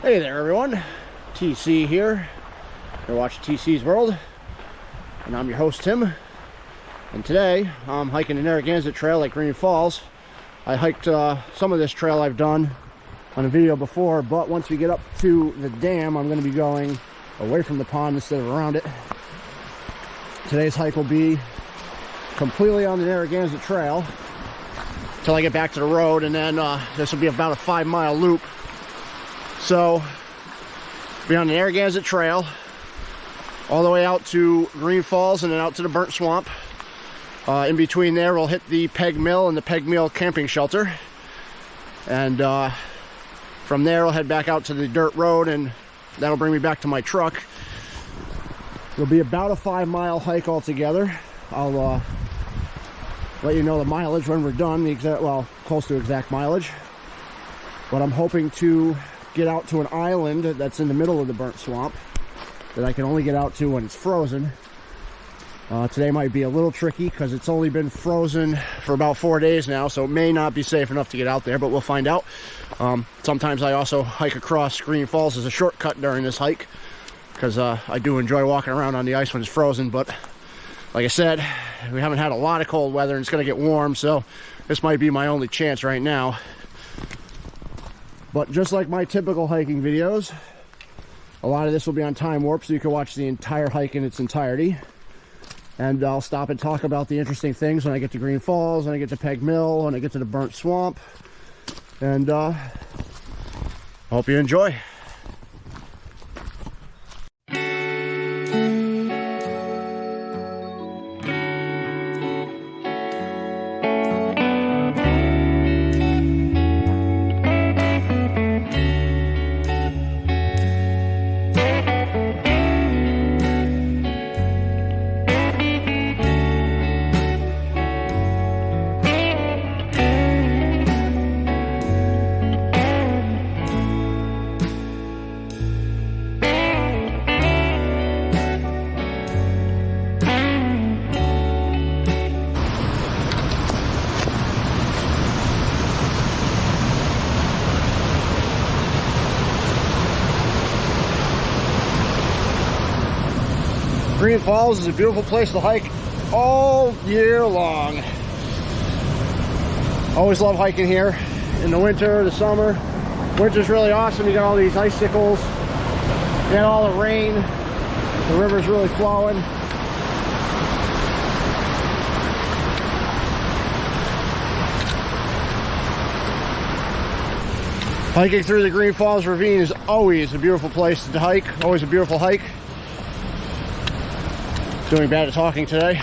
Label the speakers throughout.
Speaker 1: Hey there everyone, TC here. You're watching TC's World, and I'm your host Tim. And today I'm hiking the Narragansett Trail at Green Falls. I hiked some of this trail I've done on a video before, but once we get up to the dam, I'm going to be going away from the pond instead of around it. Today's hike will be completely on the Narragansett Trail till I get back to the road, and then this will be about a 5-mile loop. So, be on the Narragansett Trail, all the way out to Green Falls and then out to the Burnt Swamp. In between there, we'll hit the Peg Mill and the Peg Mill camping shelter. And from there, we'll head back out to the dirt road, and that'll bring me back to my truck. It'll be about a 5-mile hike altogether. I'll let you know the mileage when we're done, the exact, well, close to exact mileage. But I'm hoping to get out to an island that's in the middle of the Burnt Swamp that I can only get out to when it's frozen. Today might be a little tricky because it's only been frozen for about 4 days now, so it may not be safe enough to get out there, but we'll find out. Sometimes I also hike across Green Falls as a shortcut during this hike because I do enjoy walking around on the ice when it's frozen, but like I said, we haven't had a lot of cold weather and it's going to get warm, so this might be my only chance right now. But just like my typical hiking videos, a lot of this will be on time warp, so you can watch the entire hike in its entirety. And I'll stop and talk about the interesting things when I get to Green Falls, when I get to Peg Mill, when I get to the Burnt Swamp. And hope you enjoy. Green Falls is a beautiful place to hike all year long. Always love hiking here in the winter, the summer. Winter's really awesome. You got all these icicles, you got all the rain, the river's really flowing. Hiking through the Green Falls Ravine is always a beautiful place to hike, always a beautiful hike. Doing bad at talking today.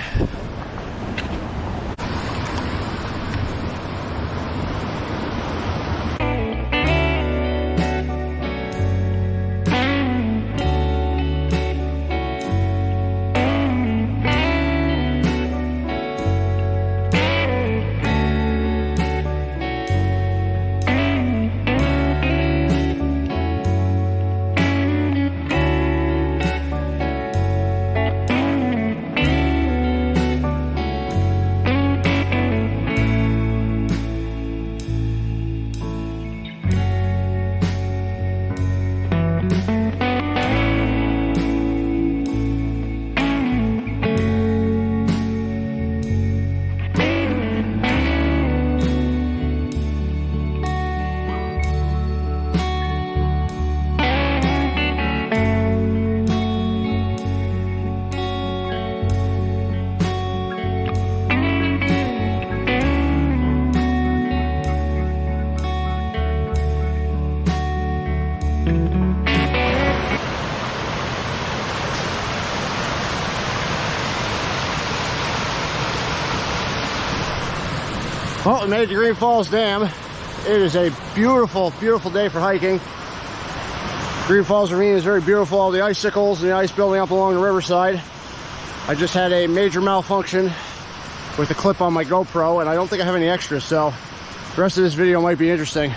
Speaker 1: Well, we made it to Green Falls Dam. It is a beautiful, beautiful day for hiking. Green Falls Ravine is very beautiful. All the icicles and the ice building up along the riverside. I just had a major malfunction with the clip on my GoPro, and I don't think I have any extras, so the rest of this video might be interesting.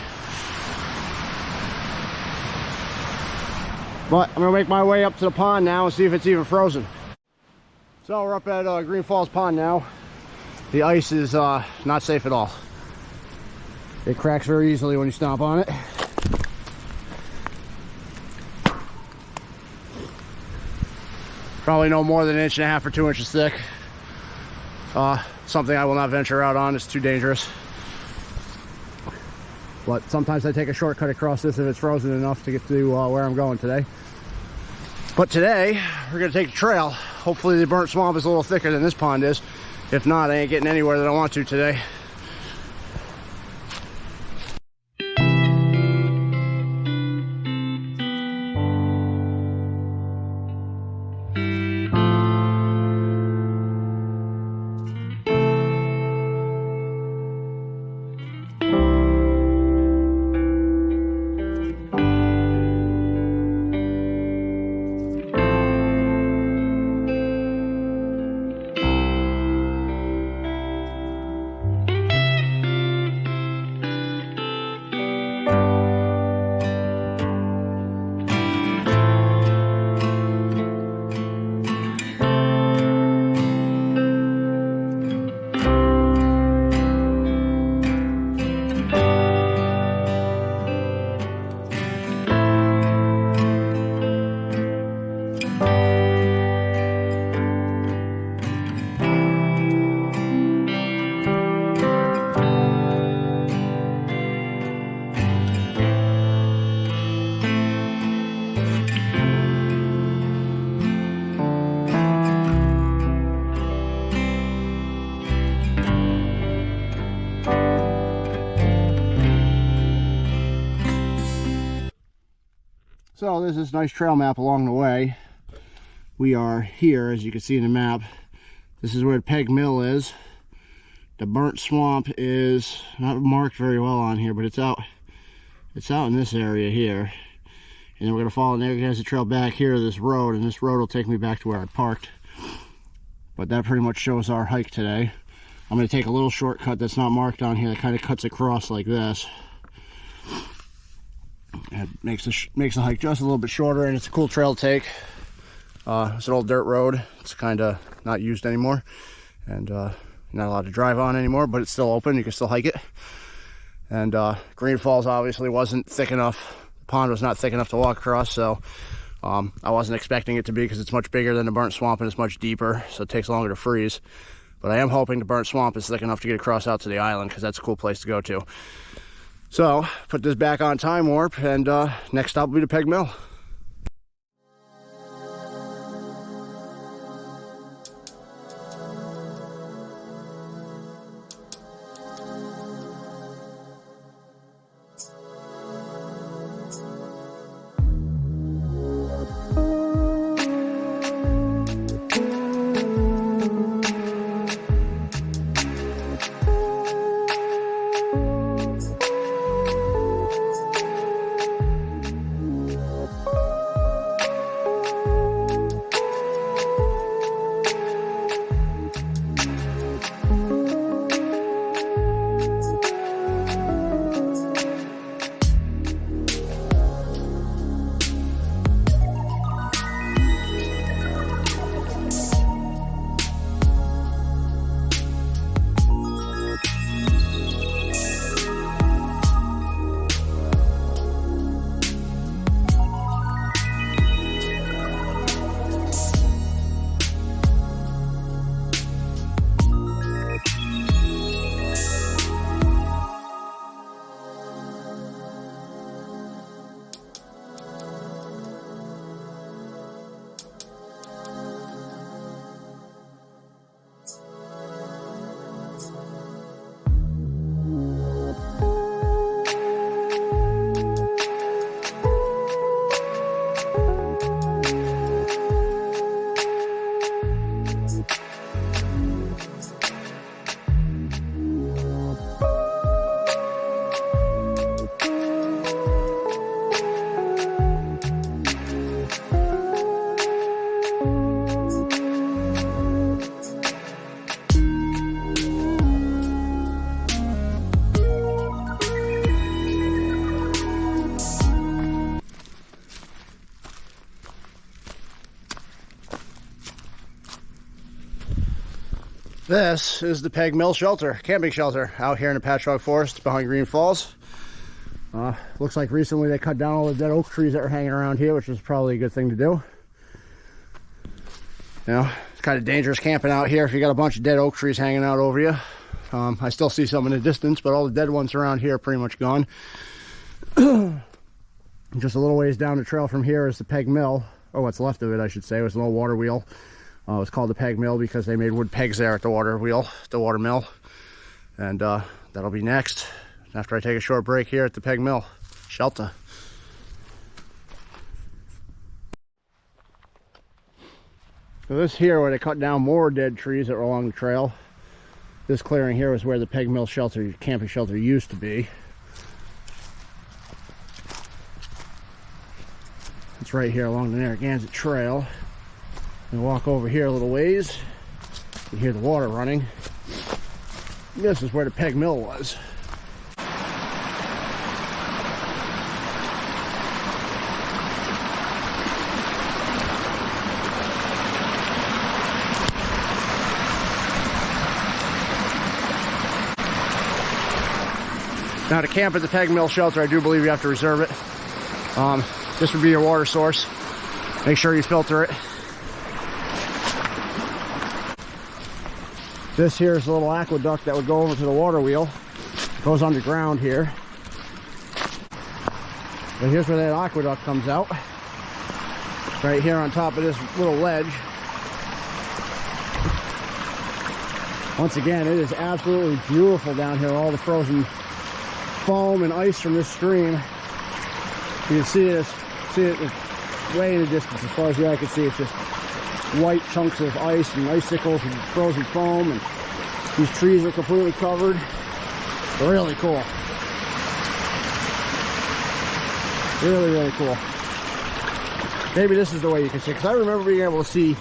Speaker 1: But I'm gonna make my way up to the pond now and see if it's even frozen. So we're up at Green Falls Pond now. The ice is not safe at all. It cracks very easily when you stomp on it. Probably no more than 1.5 or 2 inches thick. Something I will not venture out on. It's too dangerous. But sometimes I take a shortcut across this if it's frozen enough to get to where I'm going today. But today, we're gonna take a trail. Hopefully the burnt swamp is a little thicker than this pond is. If not, I ain't getting anywhere that I want to today. So there's this nice trail map along the way. We are here, as you can see in the map. This is where the Peg Mill is. The burnt swamp is not marked very well on here, but it's out in this area here. And then we're gonna follow the Narragansett Trail back here to this road, and this road will take me back to where I parked. But that pretty much shows our hike today. I'm gonna take a little shortcut that's not marked on here that kind of cuts across like this. It makes the hike just a little bit shorter, and it's a cool trail to take. It's an old dirt road. It's kind of not used anymore, and you're not allowed to drive on anymore, but it's still open. You can still hike it. And Green Falls obviously wasn't thick enough. The pond was not thick enough to walk across, so I wasn't expecting it to be, because it's much bigger than the burnt swamp and it's much deeper, so it takes longer to freeze. But I am hoping the burnt swamp is thick enough to get across out to the island, because that's a cool place to go to. So, put this back on time warp, and next stop will be the Peg Mill. This is the Peg Mill shelter, camping shelter, out here in the Pachaug Forest behind Green Falls. Looks like recently they cut down all the dead oak trees that were hanging around here, which is probably a good thing to do. You know, it's kind of dangerous camping out here if you got a bunch of dead oak trees hanging out over you. I still see some in the distance, but all the dead ones around here are pretty much gone. Just a little ways down the trail from here is the Peg Mill, or what's left of it, I should say. It was an old water wheel. It was called the Peg Mill because they made wood pegs there at the water wheel, the water mill. And that'll be next after I take a short break here at the Peg Mill shelter. So this here, where they cut down more dead trees that were along the trail, this clearing here was where the Peg Mill shelter, camping shelter, used to be. It's right here along the Narragansett Trail. And walk over here a little ways. You hear the water running. This is where the Peg Mill was. Now to camp at the Peg Mill shelter, I do believe you have to reserve it. This would be your water source. Make sure you filter it. This here is a little aqueduct that would go over to the water wheel. It goes underground here. But here's where that aqueduct comes out. Right here on top of this little ledge. Once again, it is absolutely beautiful down here. All the frozen foam and ice from this stream. You can see it way in the distance. As far as the eye can see, it's just white chunks of ice and icicles and frozen foam, and these trees are completely covered. Really cool. Really, really cool. Maybe this is the way you can see, because I remember being able to see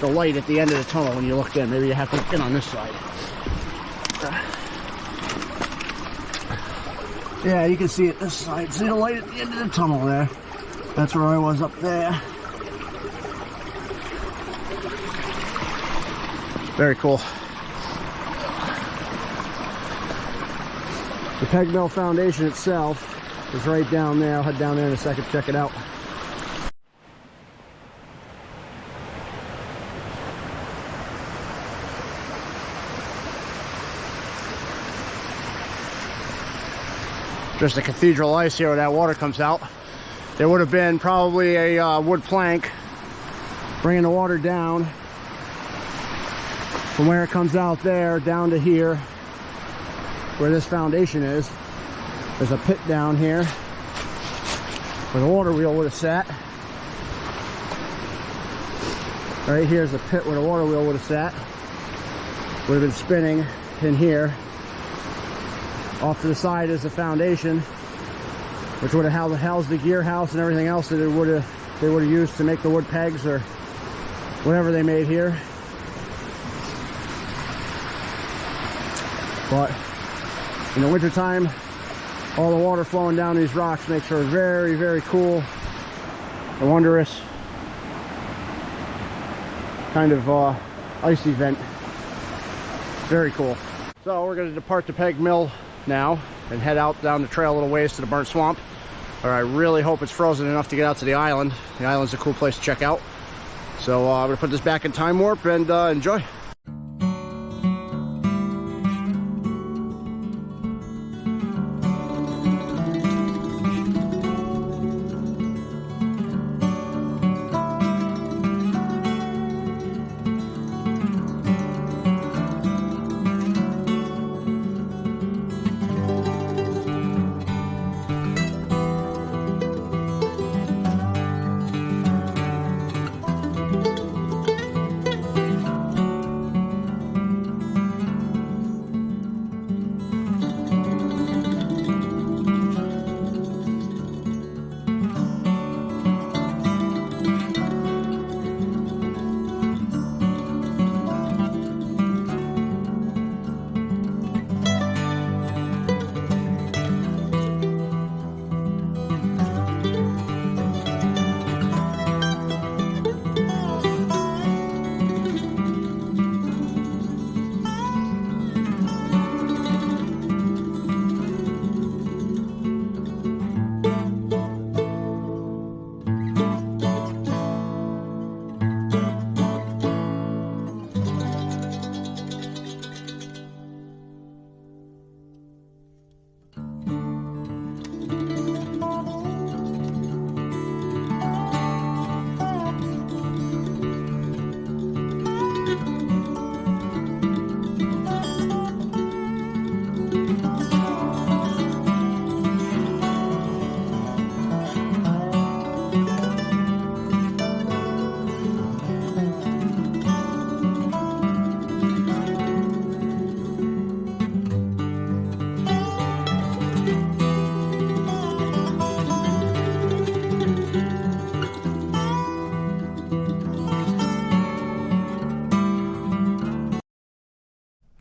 Speaker 1: the light at the end of the tunnel when you looked in. Maybe you have to look in on this side. Yeah, you can see it this side. See the light at the end of the tunnel there? That's where I was up there. Very cool. The Peg Mill Foundation itself is right down there. I'll head down there in a second to check it out. Just the cathedral ice here where that water comes out. There would have been probably a wood plank bringing the water down from where it comes out there down to here where this foundation is. There's a pit down here where the water wheel would have sat. Right here's the pit where the water wheel would have sat. Would have been spinning in here. Off to the side is the foundation, which would have housed the gear house and everything else that they would have used to make the wood pegs or whatever they made here. But in the wintertime, all the water flowing down these rocks makes for a very, very cool and wondrous kind of ice event. Very cool. So we're going to depart the Peg Mill now and head out down the trail a little ways to the burnt swamp. Or I really hope it's frozen enough to get out to the island. The island's a cool place to check out. So I'm going to put this back in time warp and enjoy.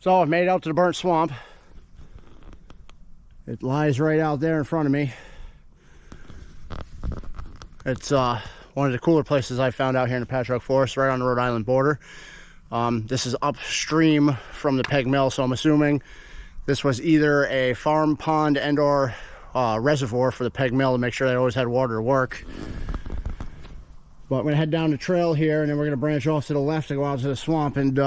Speaker 1: So I've made it out to the burnt swamp. It lies right out there in front of me. It's one of the cooler places I found out here in the Pachaug Forest, right on the Rhode Island border. This is upstream from the Peg Mill, so I'm assuming this was either a farm pond and or reservoir for the Peg Mill to make sure they always had water to work. But I'm going to head down the trail here, and then we're going to branch off to the left to go out to the swamp and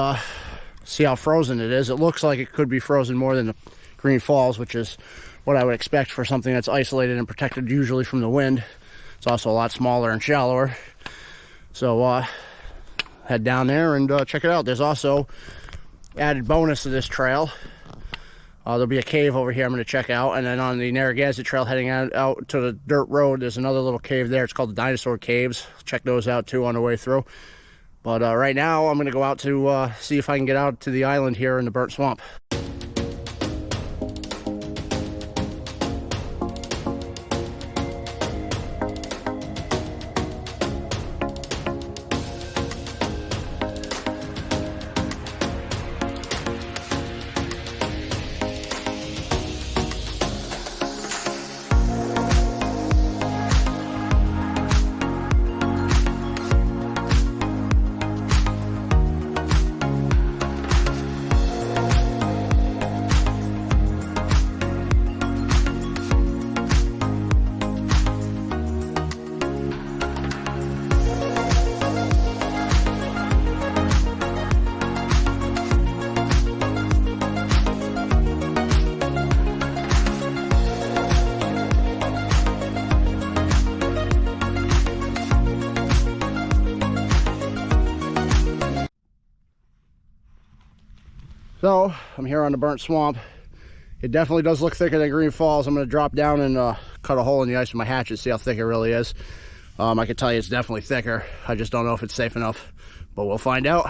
Speaker 1: see how frozen it is. It looks like it could be frozen more than the Green Falls, which is what I would expect for something that's isolated and protected usually from the wind. It's also a lot smaller and shallower. So head down there and check it out. There's also added bonus to this trail. There'll be a cave over here I'm going to check out, and then on the Narragansett trail heading out to the dirt road, there's another little cave there. It's called the Dinosaur Caves. Check those out too on the way through. But right now I'm going to go out to see if I can get out to the island here in the burnt swamp. So I'm here on the burnt swamp. It definitely does look thicker than Green Falls. I'm going to drop down and cut a hole in the ice with my hatchet, see how thick it really is. I can tell you it's definitely thicker. I just don't know if it's safe enough, but we'll find out.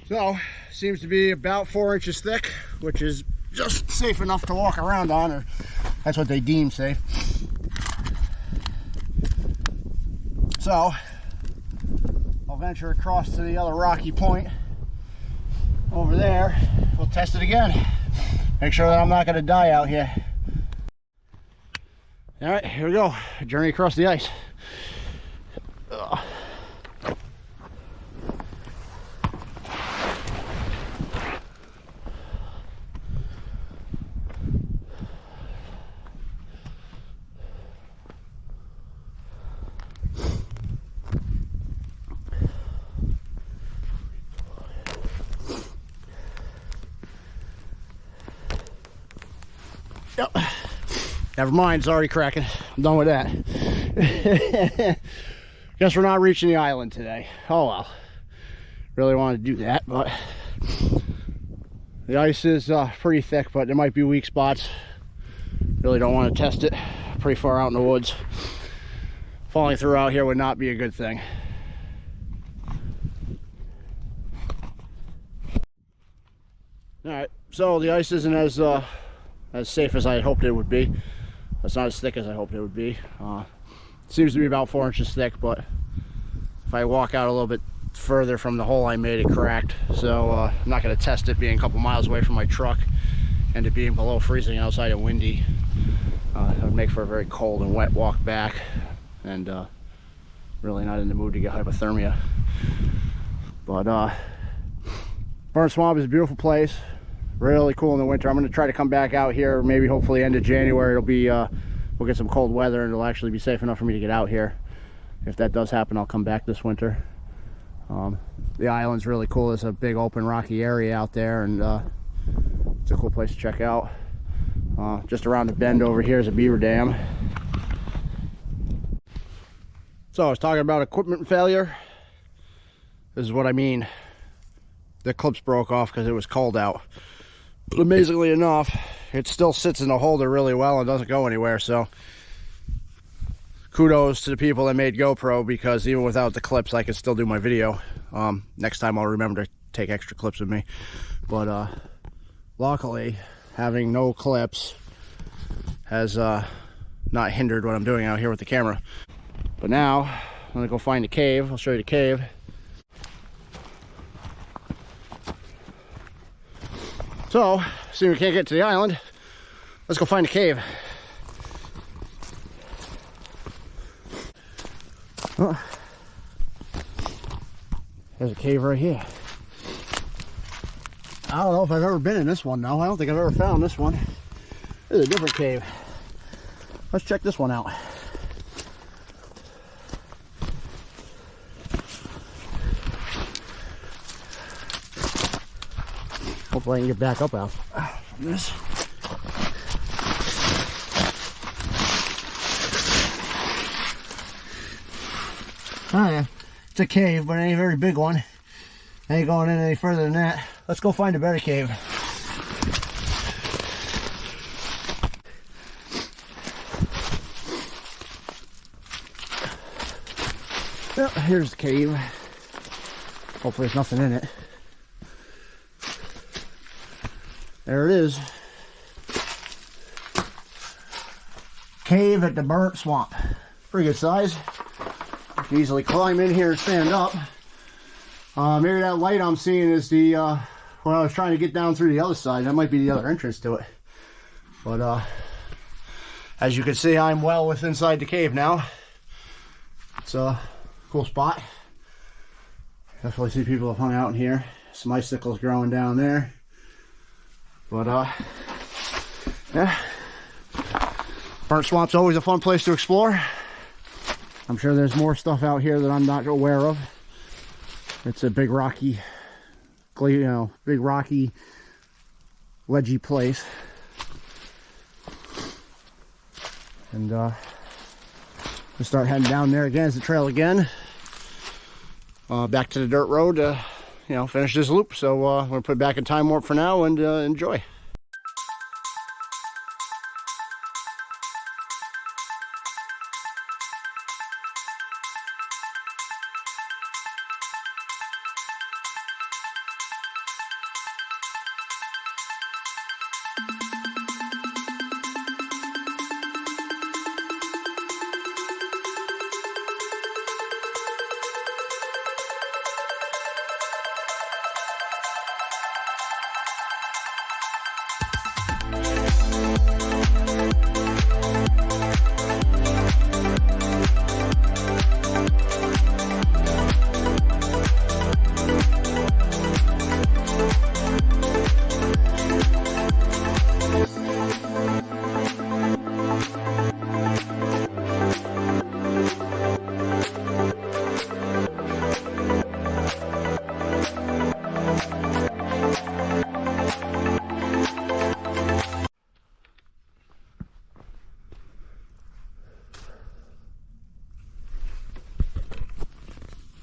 Speaker 1: So, seems to be about 4 inches thick, which is just safe enough to walk around on, or that's what they deem safe. So, I'll venture across to the other rocky point over there. We'll test it again. Make sure that I'm not going to die out here. All right, here we go. Journey across the ice. Yep. Never mind, it's already cracking. I'm done with that. Guess we're not reaching the island today. Oh well. Really wanted to do that, but the ice is pretty thick, but there might be weak spots. Really don't want to test it. Pretty far out in the woods. Falling through out here would not be a good thing. Alright, so the ice isn't as safe as I had hoped it would be. It's not as thick as I hoped it would be. Seems to be about 4 inches thick, but if I walk out a little bit further from the hole I made, it cracked. So I'm not going to test it being a couple miles away from my truck and it being below freezing outside and windy. It would make for a very cold and wet walk back, and really not in the mood to get hypothermia. But Burnt Swamp is a beautiful place. Really cool in the winter. I'm going to try to come back out here, maybe hopefully end of January. It'll be we'll get some cold weather and it'll actually be safe enough for me to get out here. If that does happen, I'll come back this winter. The island's really cool. There's a big open rocky area out there, and it's a cool place to check out. Just around the bend over here is a beaver dam. So I was talking about equipment failure. This is what I mean. The clips broke off because it was cold out. But amazingly enough, it still sits in the holder really well and doesn't go anywhere. So kudos to the people that made GoPro, because even without the clips, I can still do my video. Next time I'll remember to take extra clips with me. But luckily, having no clips has not hindered what I'm doing out here with the camera. But now I'm gonna go find the cave. I'll show you the cave. So, seeing we can't get to the island, let's go find a cave. Oh, there's a cave right here. I don't know if I've ever been in this one though. I don't think I've ever found this one. This is a different cave. Let's check this one out. Hopefully I can get back up out from this. Oh yeah, it's a cave, but it ain't a very big one. I ain't going in any further than that. Let's go find a better cave. Well, here's the cave. Hopefully there's nothing in it. There it is. Cave at the Burnt Swamp. Pretty good size. You can easily climb in here and stand up. Maybe that light I'm seeing is the when I was trying to get down through the other side. That might be the other entrance to it. But as you can see, I'm well within inside the cave now. It's a cool spot. Definitely see people have hung out in here. Some icicles growing down there. But yeah, Burnt Swamp's always a fun place to explore. I'm sure there's more stuff out here that I'm not aware of. It's a big rocky, big rocky, ledgy place. And we'll start heading down there again as the trail again. Back to the dirt road to, finish this loop. So we're gonna put it back in time warp for now and enjoy.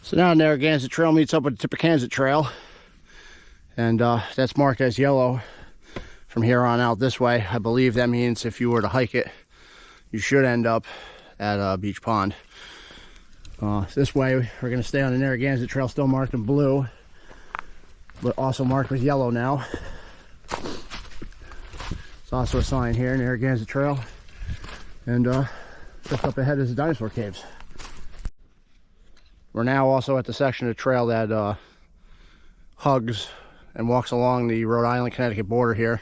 Speaker 1: So now Narragansett Trail meets up with the Pachaug Trail, and that's marked as yellow from here on out this way. I believe that means if you were to hike it, you should end up at Beach Pond. This way, we're going to stay on the Narragansett Trail, still marked in blue, but also marked with yellow now. There's also a sign here, Narragansett Trail, and just up ahead is the Dinosaur Caves. We're now also at the section of the trail that hugs and walks along the Rhode Island-Connecticut border here.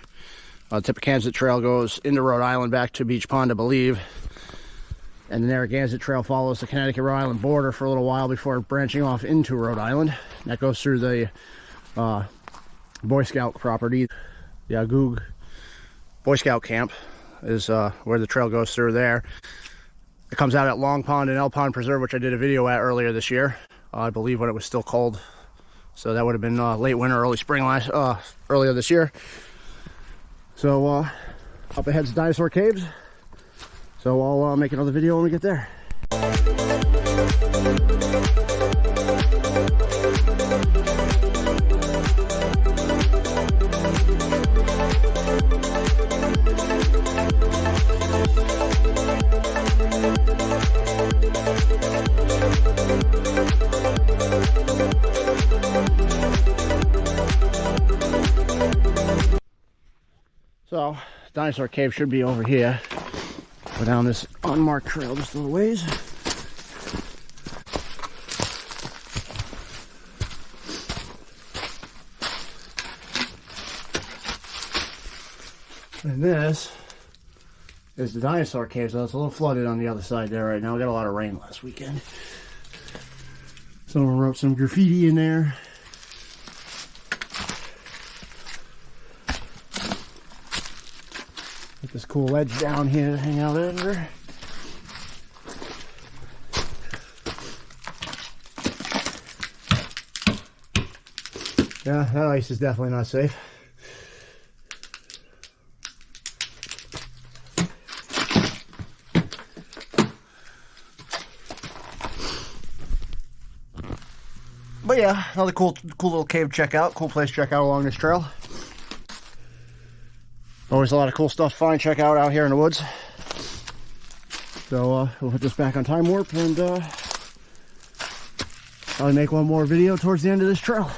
Speaker 1: The Pachaug Trail goes into Rhode Island back to Beach Pond, I believe. And the Narragansett Trail follows the Connecticut-Rhode Island border for a little while before branching off into Rhode Island. That goes through the Boy Scout property. The Pachaug Boy Scout camp is where the trail goes through there. It comes out at Long Pond and Elk Pond Preserve, which I did a video at earlier this year. I believe when it was still cold. So that would have been late winter, early spring earlier this year. So up ahead's Dinosaur Caves. So I'll make another video when we get there. So, Dinosaur Cave should be over here. Go down this unmarked trail just a little ways. And this is the Dinosaur Caves. So it's a little flooded on the other side there right now. We got a lot of rain last weekend. Someone wrote some graffiti in there. Got this cool ledge down here to hang out under. Yeah, that ice is definitely not safe. But yeah, another cool little cave check out, cool place to check out along this trail. Always a lot of cool stuff to find, check out here in the woods. So we'll put this back on time warp and probably make one more video towards the end of this trail.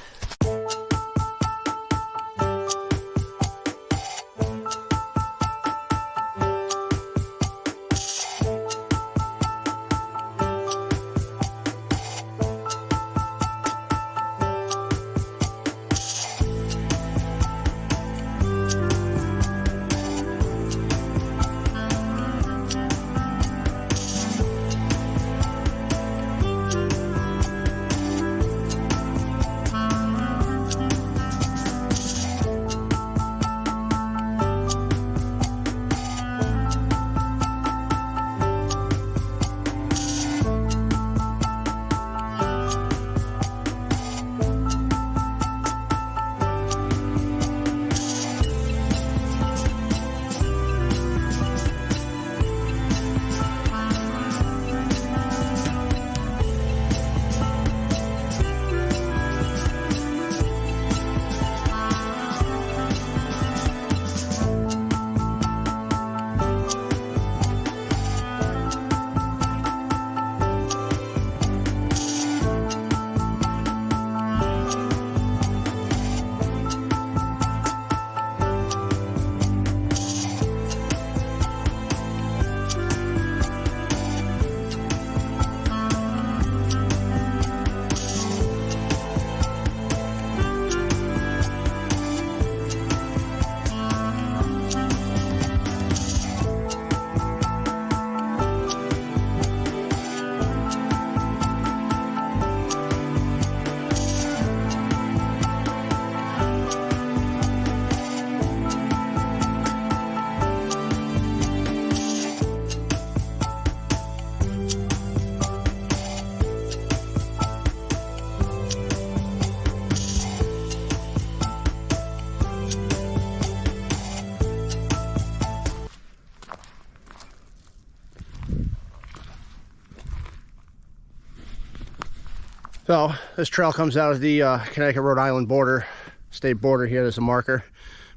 Speaker 1: So this trail comes out of the Connecticut-Rhode Island border, state border here. There's a marker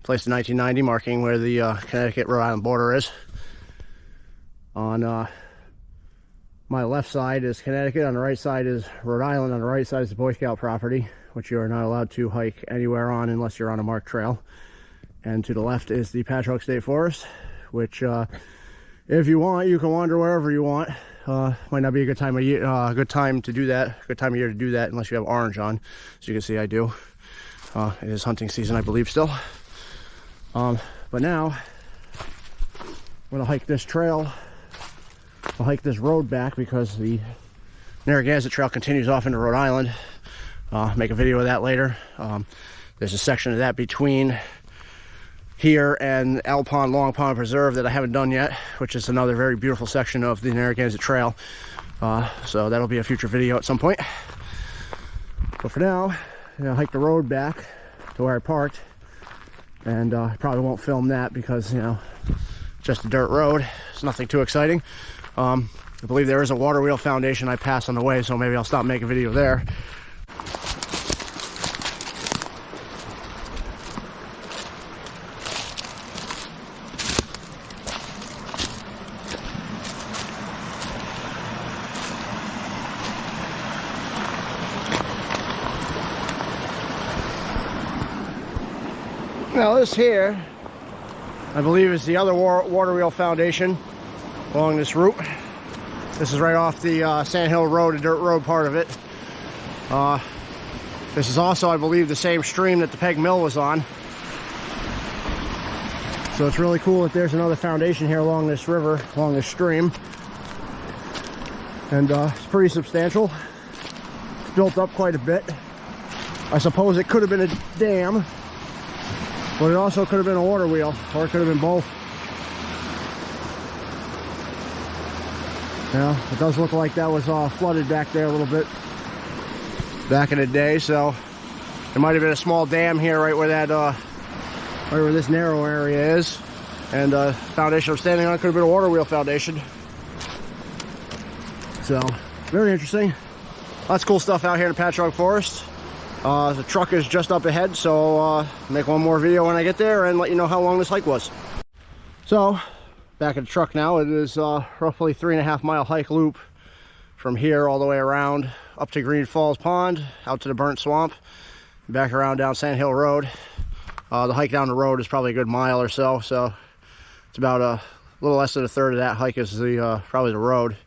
Speaker 1: placed in 1990 marking where the Connecticut-Rhode Island border is. On my left side is Connecticut, on the right side is Rhode Island, on the right side is the Boy Scout property, which you are not allowed to hike anywhere on unless you're on a marked trail. And to the left is the Pachaug State Forest, which if you want, you can wander wherever you want. Might not be a good time of year, good time to do that. Good time of year to do that unless you have orange on. As you can see, I do. It is hunting season, I believe, still. But now I'm gonna hike this trail. I'll hike this road back because the Narragansett Trail continues off into Rhode Island. Make a video of that later. There's a section of that between here and Owl Pond Long Pond Preserve that I haven't done yet, which is another very beautiful section of the Narragansett Trail. So that'll be a future video at some point. But for now, I'll hike the road back to where I parked, and I probably won't film that because, you know, just a dirt road. It's nothing too exciting. I believe there is a water wheel foundation I passed on the way, so maybe I'll stop making a video there. Now this here I believe is the other water wheel foundation along this route. This is right off the Sand Hill Road, a dirt road part of it. This is also, I believe, the same stream that the Peg Mill was on. So it's really cool that there's another foundation here along this river, along this stream. And it's pretty substantial. It's built up quite a bit. I suppose it could have been a dam, but it also could have been a water wheel, or it could have been both. Yeah, it does look like that was flooded back there a little bit back in the day, so there might have been a small dam here right where that right where this narrow area is, and foundation I'm standing on could have been a water wheel foundation. So very interesting. Lots of cool stuff out here in the Pachaug Forest. The truck is just up ahead, so make one more video when I get there and let you know how long this hike was. So back at the truck now. It is roughly 3.5 mile hike loop from here all the way around up to Green Falls Pond, out to the Burnt Swamp, back around down Sand Hill Road. The hike down the road is probably a good mile or so, so it's about a little less than a third of that hike is the probably the road.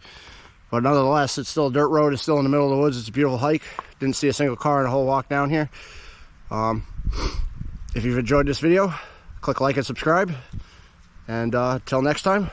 Speaker 1: But nonetheless, it's still a dirt road. It's still in the middle of the woods. It's a beautiful hike. Didn't see a single car in the whole walk down here. If you've enjoyed this video, click like and subscribe. And till next time,